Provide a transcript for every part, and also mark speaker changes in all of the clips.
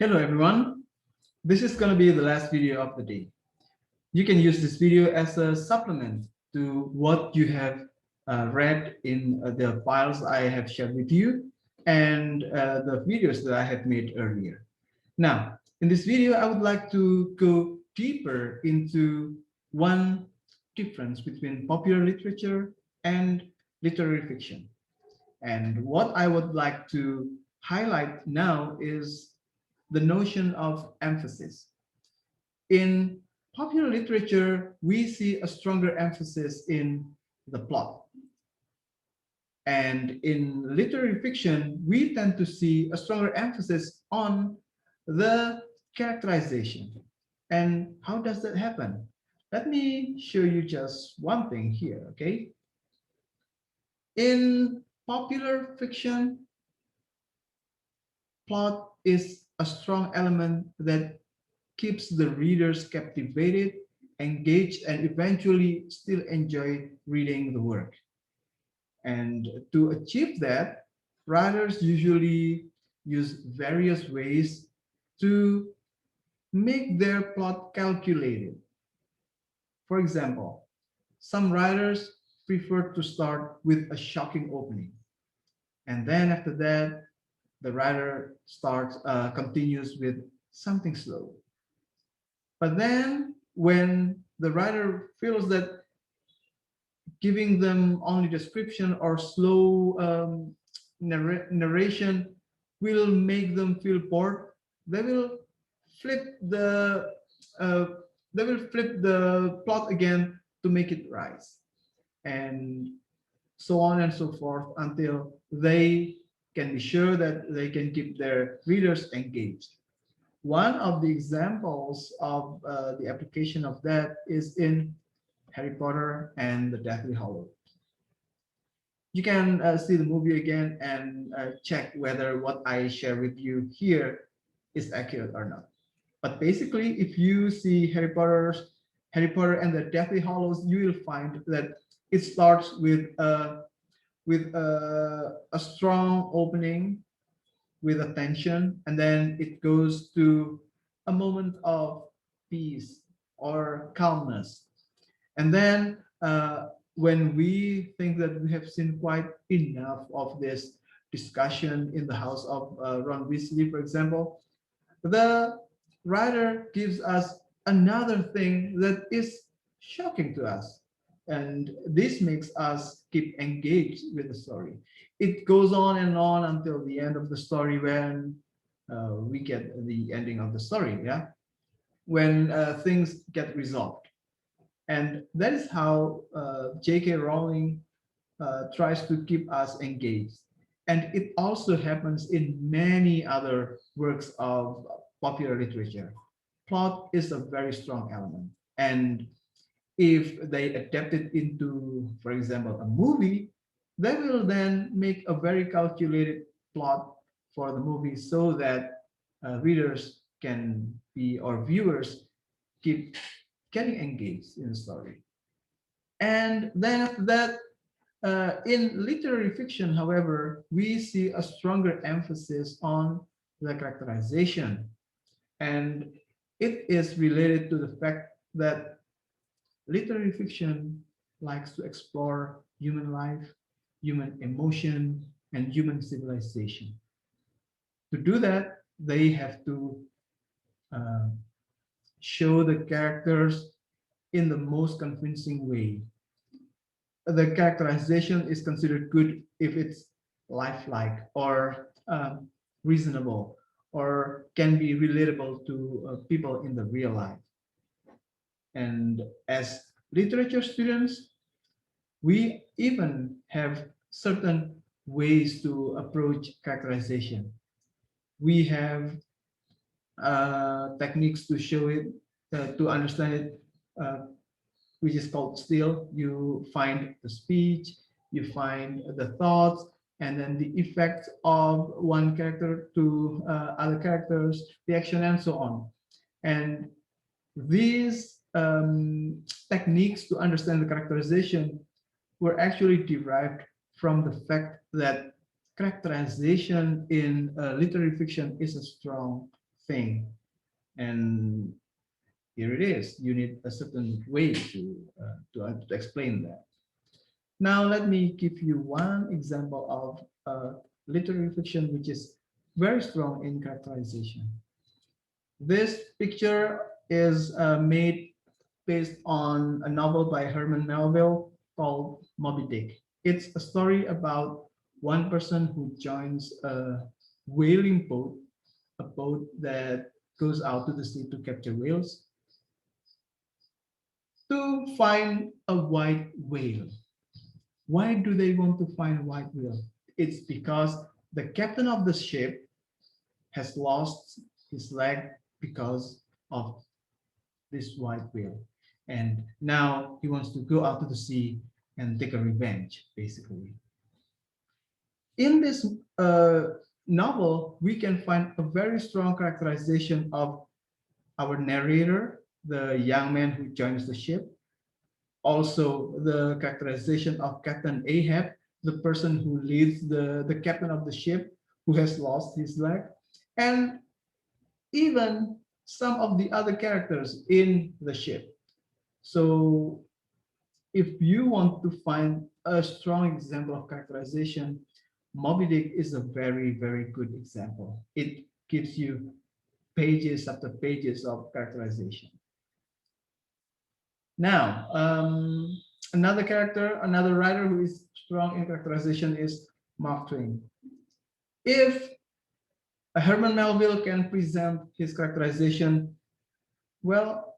Speaker 1: Hello everyone, this is going to be the last video of the day. You can use this video as a supplement to what you have read in the files I have shared with you and the videos that I have made earlier. Now, in this video, I would like to go deeper into one difference between popular literature and literary fiction. And what I would like to highlight now is the notion of emphasis. In popular literature, we see a stronger emphasis in the plot. And in literary fiction, we tend to see a stronger emphasis on the characterization. And how does that happen? Let me show you just one thing here, okay? In popular fiction, plot is a strong element that keeps the readers captivated, engaged, and eventually still enjoy reading the work. And to achieve that, writers usually use various ways to make their plot calculated. For example, some writers prefer to start with a shocking opening. And then after that, the writer continues with something slow. But then when the writer feels that giving them only description or slow narration will make them feel bored, they will flip the uh, plot again to make it rise, and so on and so forth until they can be sure that they can keep their readers engaged. One of the examples of the application of that is in Harry Potter and the Deathly Hallows. You can see the movie again and check whether what I share with you here is accurate or not. But basically, if you see Harry Potter and the Deathly Hallows, you will find that it starts with a strong opening with attention, and then it goes to a moment of peace or calmness. And then when we think that we have seen quite enough of this discussion in the house of Ron Weasley, for example, the writer gives us another thing that is shocking to us. And this makes us keep engaged with the story. It goes on and on until the end of the story when we get the ending of the story, yeah? When things get resolved. And that is how J.K. Rowling tries to keep us engaged. And it also happens in many other works of popular literature. Plot is a very strong element. And if they adapt it into, for example, a movie, they will then make a very calculated plot for the movie so that readers can be, or viewers keep getting engaged in the story. And then after that, in literary fiction, however, we see a stronger emphasis on the characterization. And it is related to the fact that literary fiction likes to explore human life, human emotion, and human civilization. To do that, they have to uh, show the characters in the most convincing way. The characterization is considered good if it's lifelike or reasonable or can be relatable to people in the real life. And as literature students, we even have certain ways to approach characterization. We have techniques to show it, to understand it, which is called still. You find the speech, you find the thoughts, and then the effect of one character to other characters, the action, and so on. And these techniques to understand the characterization were actually derived from the fact that characterization in literary fiction is a strong thing. And here it is. You need a certain way to explain that. Now, let me give you one example of literary fiction which is very strong in characterization. This picture is made based on a novel by Herman Melville called Moby Dick. It's a story about one person who joins a whaling boat, a boat that goes out to the sea to capture whales, to find a white whale. Why do they want to find a white whale? It's because the captain of the ship has lost his leg because of this white whale. And now he wants to go out to the sea and take a revenge, basically. In this novel, we can find a very strong characterization of our narrator, the young man who joins the ship. Also, the characterization of Captain Ahab, the person who leads the captain of the ship who has lost his leg. And even some of the other characters in the ship. So if you want to find a strong example of characterization, Moby Dick is a very, very good example. It gives you pages after pages of characterization. Now, another writer who is strong in characterization is Mark Twain. If Herman Melville can present his characterization, well,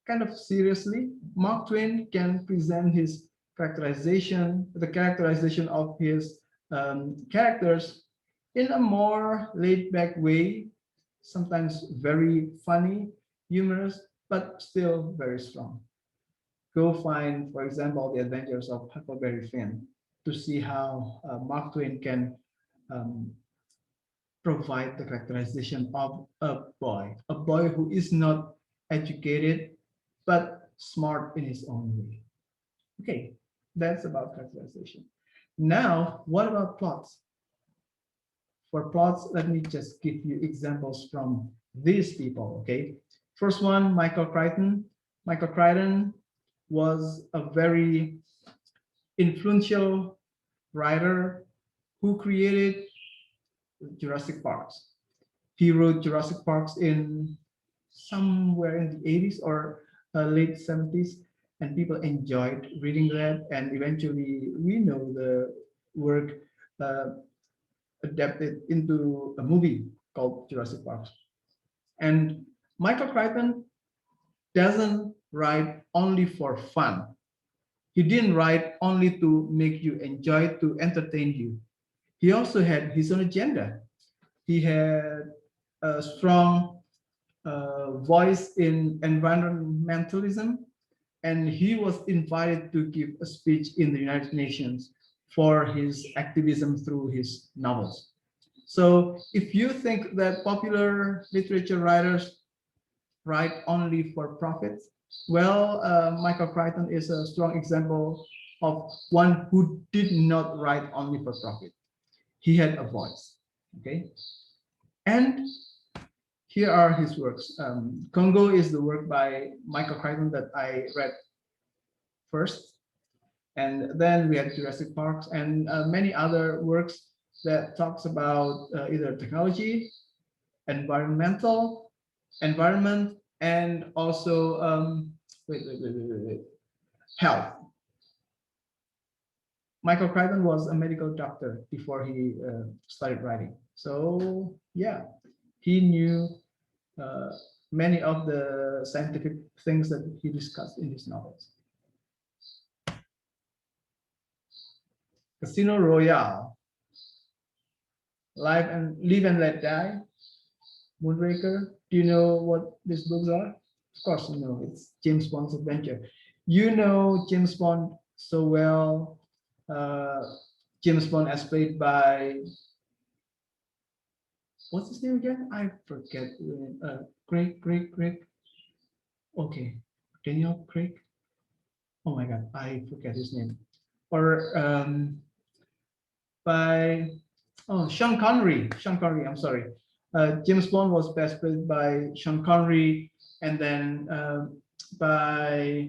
Speaker 1: kind of seriously, Mark Twain can present his characterization, the characterization of his characters in a more laid-back way, sometimes very funny, humorous, but still very strong. Go find, for example, The Adventures of Huckleberry Finn to see how Mark Twain can um, provide the characterization of a boy who is not educated but smart in his own way. Okay, that's about characterization. Now, what about plots? For plots, let me just give you examples from these people. Okay, first one, Michael Crichton. Michael Crichton was a very influential writer who created Jurassic Parks. He wrote Jurassic Parks in somewhere in the 80s or late 70s, and people enjoyed reading that. And eventually, we know the work uh, adapted into a movie called Jurassic Park. And Michael Crichton doesn't write only for fun. He didn't write only to make you enjoy, to entertain you. He also had his own agenda. He had a strong voice in environmentalism, and he was invited to give a speech in the United Nations for his activism through his novels. So if you think that popular literature writers write only for profit, well, Michael Crichton is a strong example of one who did not write only for profit. He had a voice, okay? And here are his works. Congo is the work by Michael Crichton that I read first. And then we had Jurassic Park and many other works that talks about either technology, environment, and also health. Michael Crichton was a medical doctor before he started writing. So yeah, he knew uh, many of the scientific things that he discussed in his novels. Casino Royale, Live and Let Die, Moonraker. Do you know what these books are? Of course, you know it's James Bond's adventure. You know James Bond so well. Uh, James Bond as played by what's his name again? I forget. Craig. Okay, Daniel Craig. Oh my God, I forget his name. Or by Sean Connery. Sean Connery. I'm sorry. James Bond was best played by Sean Connery, and then by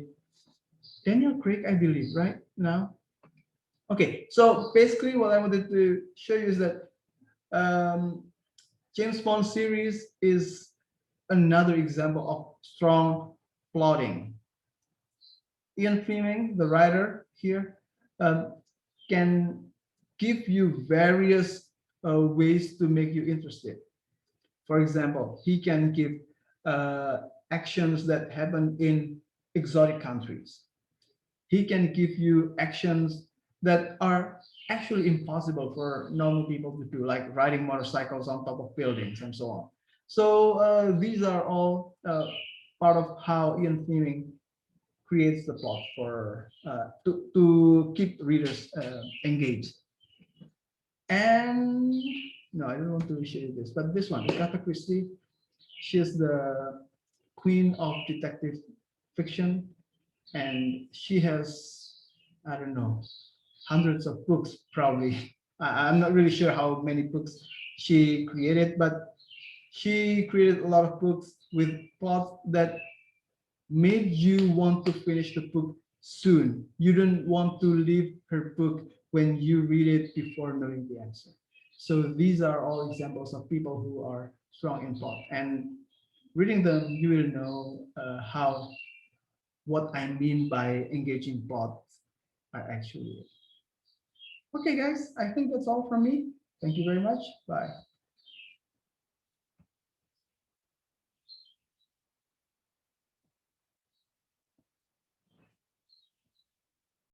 Speaker 1: Daniel Craig, I believe, right now. Okay, so basically, what I wanted to show you is that um, James Bond series is another example of strong plotting. Ian Fleming, the writer here, um, can give you various ways to make you interested. For example, he can give uh, actions that happen in exotic countries. He can give you actions that are actually impossible for normal people to do, like riding motorcycles on top of buildings and so on. So these are all part of how Ian Fleming creates the plot for to keep readers engaged. And no, I don't want to show you this, but this one, Agatha Christie, she's the queen of detective fiction, and she has, I don't know, hundreds of books probably. I'm not really sure how many books she created, but she created a lot of books with plots that made you want to finish the book soon. You don't want to leave her book when you read it before knowing the answer. So these are all examples of people who are strong in plot. And reading them, you will know how what I mean by engaging plots are actually. Okay, guys, I think that's all from me. Thank you very much. Bye.